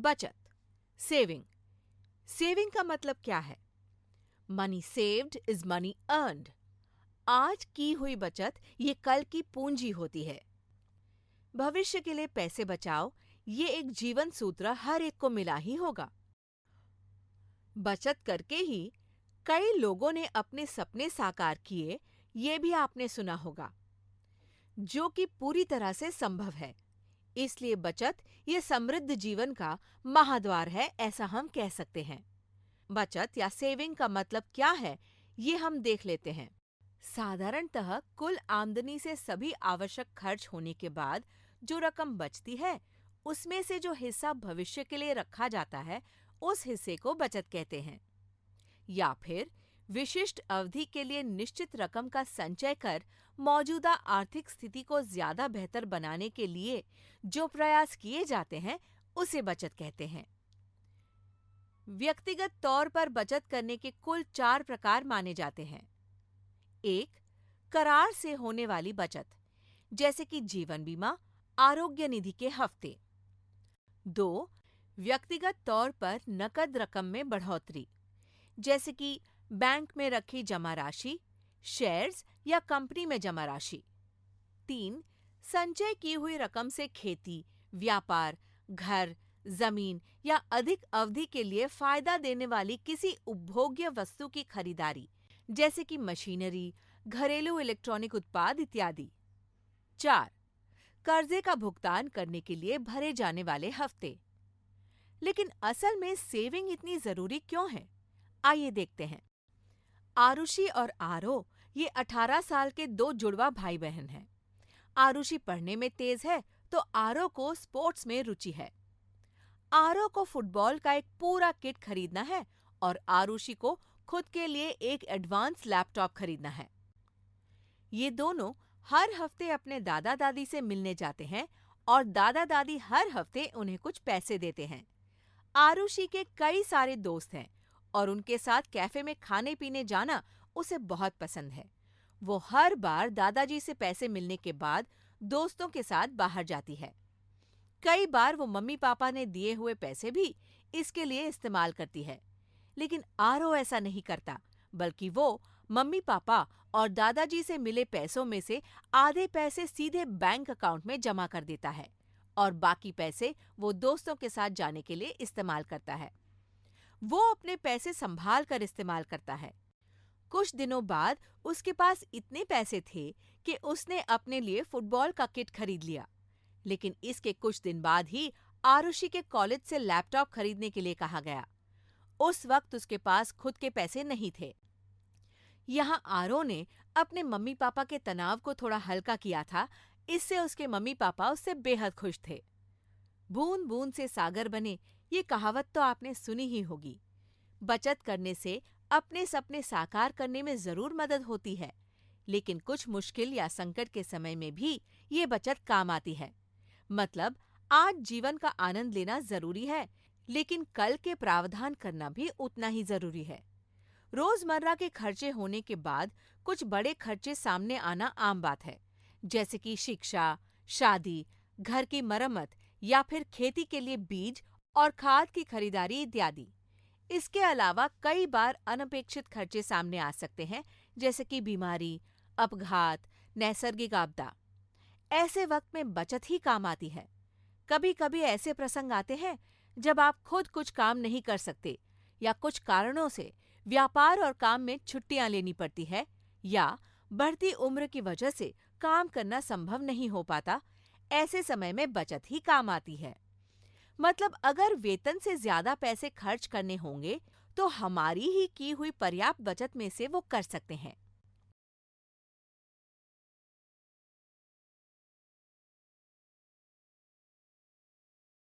बचत, saving. Saving का मतलब क्या है? Money saved is money earned. आज की हुई बचत ये कल की पूंजी होती है। भविष्य के लिए पैसे बचाओ, ये एक जीवन सूत्र हर एक को मिला ही होगा। बचत करके ही कई लोगों ने अपने सपने साकार किए, ये भी आपने सुना होगा, जो कि पूरी तरह से संभव है। इसलिए बचत ये समृद्ध जीवन का महाद्वार है, ऐसा हम कह सकते हैं। बचत या सेविंग का मतलब क्या है, ये हम देख लेते हैं। साधारणतः कुल आमदनी से सभी आवश्यक खर्च होने के बाद जो रकम बचती है, उसमें से जो हिस्सा भविष्य के लिए रखा जाता है, उस हिस्से को बचत कहते हैं। या फिर विशिष्ट अवधि के लिए निश्चित रकम का संचय कर मौजूदा आर्थिक स्थिति को ज्यादा बेहतर बनाने के लिए जो प्रयास किए जाते हैं, उसे बचत कहते हैं। व्यक्तिगत तौर पर बचत करने के कुल 4 प्रकार माने जाते हैं। 1. करार से होने वाली बचत, जैसे कि जीवन बीमा, आरोग्य निधि के हफ्ते। 2. व्यक्तिगत तौर पर नकद रकम में बढ़ोतरी, जैसे कि बैंक में रखी जमा राशि, शेयर्स या कंपनी में जमा राशि। 3. संचय की हुई रकम से खेती, व्यापार, घर, जमीन या अधिक अवधि के लिए फायदा देने वाली किसी उपभोग्य वस्तु की खरीदारी, जैसे कि मशीनरी, घरेलू इलेक्ट्रॉनिक उत्पाद इत्यादि। 4. कर्जे का भुगतान करने के लिए भरे जाने वाले हफ्ते। लेकिन असल में सेविंग इतनी जरूरी क्यों है? आइए देखते हैं। आरुषि और आरो ये 18 साल के 2 जुड़वा भाई बहन हैं। आरुषि पढ़ने में तेज है तो आरो को स्पोर्ट्स में रुचि है। आरो को फुटबॉल का एक पूरा किट खरीदना है और आरुषि को खुद के लिए एक एडवांस लैपटॉप खरीदना है। ये दोनों हर हफ्ते अपने दादा दादी से मिलने जाते हैं और दादा दादी हर हफ्ते उन्हें कुछ पैसे देते हैं। आरुषि के कई सारे दोस्त हैं और उनके साथ कैफे में खाने पीने जाना उसे बहुत पसंद है। वो हर बार दादाजी से पैसे मिलने के बाद दोस्तों के साथ बाहर जाती है। कई बार वो मम्मी पापा ने दिए हुए पैसे भी इसके लिए इस्तेमाल करती है। लेकिन आरो ऐसा नहीं करता, बल्कि वो मम्मी पापा और दादाजी से मिले पैसों में से आधे पैसे सीधे बैंक अकाउंट में जमा कर देता है और बाकी पैसे वो दोस्तों के साथ जाने के लिए इस्तेमाल करता है। वो अपने पैसे संभाल कर इस्तेमाल करता है। कुछ दिनों बाद उसके पास इतने पैसे थे कि उसने अपने लिए फुटबॉल का किट खरीद लिया। लेकिन इसके कुछ दिन बाद ही आरुषि के कॉलेज से लैपटॉप खरीदने के लिए कहा गया। उस वक्त उसके पास खुद के पैसे नहीं थे। यहाँ आरो ने अपने मम्मी पापा के तनाव को थोड़ा हल्का किया था, इससे उसके मम्मी पापा उससे बेहद खुश थे। बूंद बूंद से सागर बने, ये कहावत तो आपने सुनी ही होगी। बचत करने से अपने सपने साकार करने में जरूर मदद होती है, लेकिन कुछ मुश्किल या संकट के समय में भी ये बचत काम आती है। मतलब आज जीवन का आनंद लेना जरूरी है, लेकिन कल के प्रावधान करना भी उतना ही जरूरी है। रोजमर्रा के खर्चे होने के बाद कुछ बड़े खर्चे सामने आना आम बात है, जैसे कि शिक्षा, शादी, घर की मरम्मत या फिर खेती के लिए बीज और खाद की खरीदारी इत्यादि। इसके अलावा कई बार अनपेक्षित खर्चे सामने आ सकते हैं, जैसे कि बीमारी, अपघात, नैसर्गिक आपदा। ऐसे वक्त में बचत ही काम आती है। कभी कभी ऐसे प्रसंग आते हैं जब आप खुद कुछ काम नहीं कर सकते या कुछ कारणों से व्यापार और काम में छुट्टियां लेनी पड़ती है या बढ़ती उम्र की वजह से काम करना संभव नहीं हो पाता। ऐसे समय में बचत ही काम आती है। मतलब अगर वेतन से ज्यादा पैसे खर्च करने होंगे तो हमारी ही की हुई पर्याप्त बचत में से वो कर सकते हैं।